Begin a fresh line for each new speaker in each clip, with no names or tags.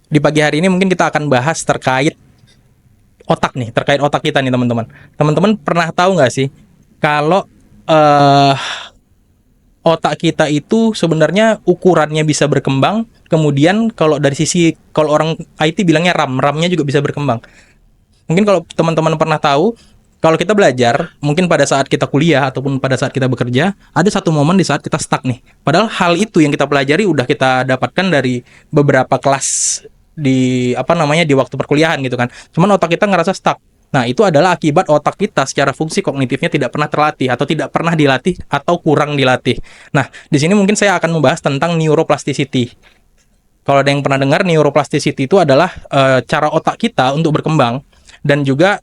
Di pagi hari ini mungkin kita akan bahas terkait otak nih, terkait otak kita nih teman-teman. Teman-teman pernah tahu nggak sih kalau eh otak kita itu sebenarnya ukurannya bisa berkembang, kemudian kalau dari sisi kalau orang IT bilangnya RAM-nya juga bisa berkembang. Mungkin kalau teman-teman pernah tahu, kalau kita belajar, mungkin pada saat kita kuliah ataupun pada saat kita bekerja, ada satu momen di saat kita stuck nih. Padahal hal itu yang kita pelajari udah kita dapatkan dari beberapa kelas di apa namanya di waktu perkuliahan gitu kan. Cuman otak kita ngerasa stuck. Nah, itu adalah akibat otak kita secara fungsi kognitifnya tidak pernah terlatih atau tidak pernah dilatih atau kurang dilatih. Nah, di sini mungkin saya akan membahas tentang neuroplasticity. Kalau ada yang pernah dengar, neuroplasticity itu adalah cara otak kita untuk berkembang dan juga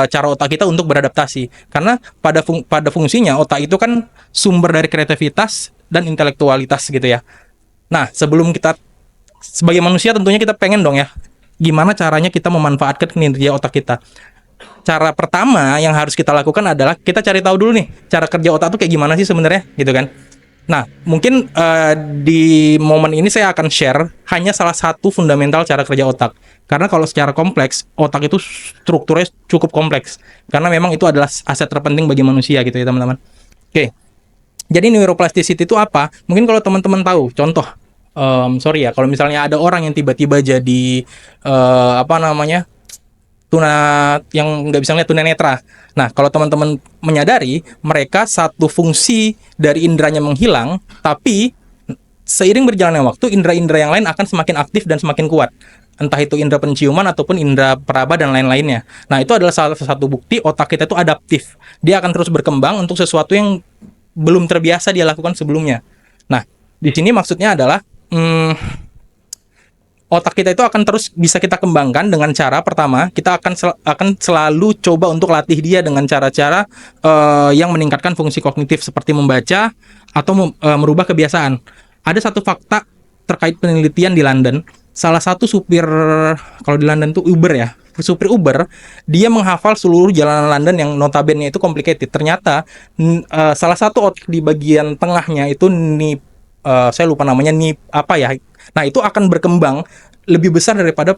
cara otak kita untuk beradaptasi. Karena pada fungsinya otak itu kan sumber dari kreativitas dan intelektualitas gitu ya. Nah, sebelum kita sebagai manusia tentunya kita pengen dong ya, gimana caranya kita memanfaatkan kinerja otak kita. Cara pertama yang harus kita lakukan adalah kita cari tahu dulu nih cara kerja otak tuh kayak gimana sih sebenarnya gitu kan. Nah, mungkin di momen ini saya akan share hanya salah satu fundamental cara kerja otak. Karena kalau secara kompleks, otak itu strukturnya cukup kompleks. Karena memang itu adalah aset terpenting bagi manusia gitu ya teman-teman. Oke, jadi neuroplasticity itu apa? Mungkin kalau teman-teman tahu, contoh, sorry ya, kalau misalnya ada orang yang tiba-tiba jadi apa namanya yang nggak bisa ngeliat tunanetra. Nah, kalau teman-teman menyadari mereka satu fungsi dari indranya menghilang, tapi seiring berjalannya waktu indera-indera yang lain akan semakin aktif dan semakin kuat. Entah itu indera penciuman ataupun indera peraba dan lain-lainnya. Nah, itu adalah salah satu bukti otak kita itu adaptif. Dia akan terus berkembang untuk sesuatu yang belum terbiasa dia lakukan sebelumnya. Nah, di sini maksudnya adalah otak kita itu akan terus bisa kita kembangkan dengan cara pertama kita akan selalu coba untuk latih dia dengan cara-cara yang meningkatkan fungsi kognitif seperti membaca atau merubah kebiasaan. Ada satu fakta terkait penelitian di London, salah satu supir kalau di London tuh Uber ya, supir Uber, dia menghafal seluruh jalanan London yang notabene itu complicated. Ternyata salah satu otak di bagian tengahnya itu nih saya lupa namanya nih apa ya. Nah, itu akan berkembang lebih besar daripada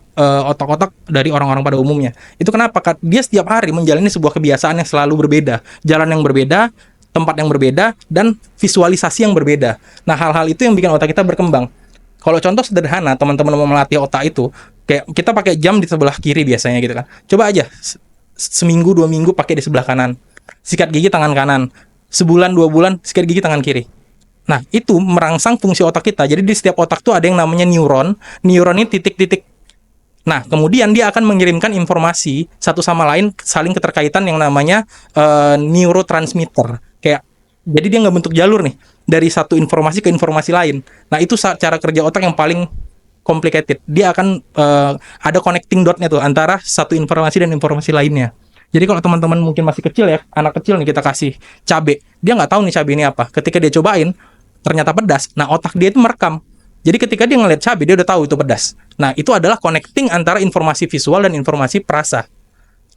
otak-otak dari orang-orang pada umumnya. Itu kenapa? Dia setiap hari menjalani sebuah kebiasaan yang selalu berbeda, jalan yang berbeda, tempat yang berbeda, dan visualisasi yang berbeda. Nah, hal-hal itu yang bikin otak kita berkembang. Kalau contoh sederhana, teman-teman mau melatih otak itu, kayak kita pakai jam di sebelah kiri biasanya gitu kan. Coba aja seminggu 2 minggu pakai di sebelah kanan. Sikat gigi tangan kanan. Sebulan 2 bulan sikat gigi tangan kiri. Nah, itu merangsang fungsi otak kita. Jadi di setiap otak tuh ada yang namanya neuron. Neuron ini titik-titik. Nah, kemudian dia akan mengirimkan informasi satu sama lain saling keterkaitan yang namanya neurotransmitter. Kayak jadi dia nggak bentuk jalur nih dari satu informasi ke informasi lain. Nah, itu cara kerja otak yang paling complicated. Dia akan ada connecting dotnya tuh antara satu informasi dan informasi lainnya. Jadi kalau teman-teman mungkin masih kecil ya, anak kecil nih kita kasih cabe, dia nggak tahu nih cabe ini apa. Ketika dia cobain, ternyata pedas. Nah, otak dia itu merekam. Jadi ketika dia ngeliat cabai, dia udah tahu itu pedas. Nah, itu adalah connecting antara informasi visual dan informasi perasa.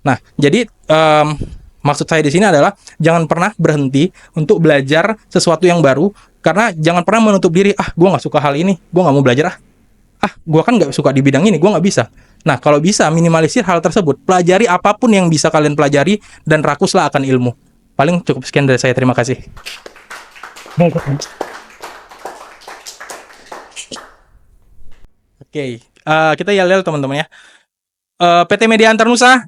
Nah, jadi maksud saya di sini adalah jangan pernah berhenti untuk belajar sesuatu yang baru, karena jangan pernah menutup diri, gue nggak suka hal ini, gue nggak mau belajar gue kan nggak suka di bidang ini, gue nggak bisa. Nah, kalau bisa minimalisir hal tersebut, pelajari apapun yang bisa kalian pelajari dan rakuslah akan ilmu. Paling cukup sekian dari saya, terima kasih. Oke, kita yel-yel teman-teman ya. PT Media Antarnusa.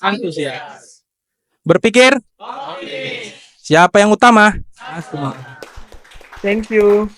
Antusias. Berpikir. Siapa yang utama?
Thank you.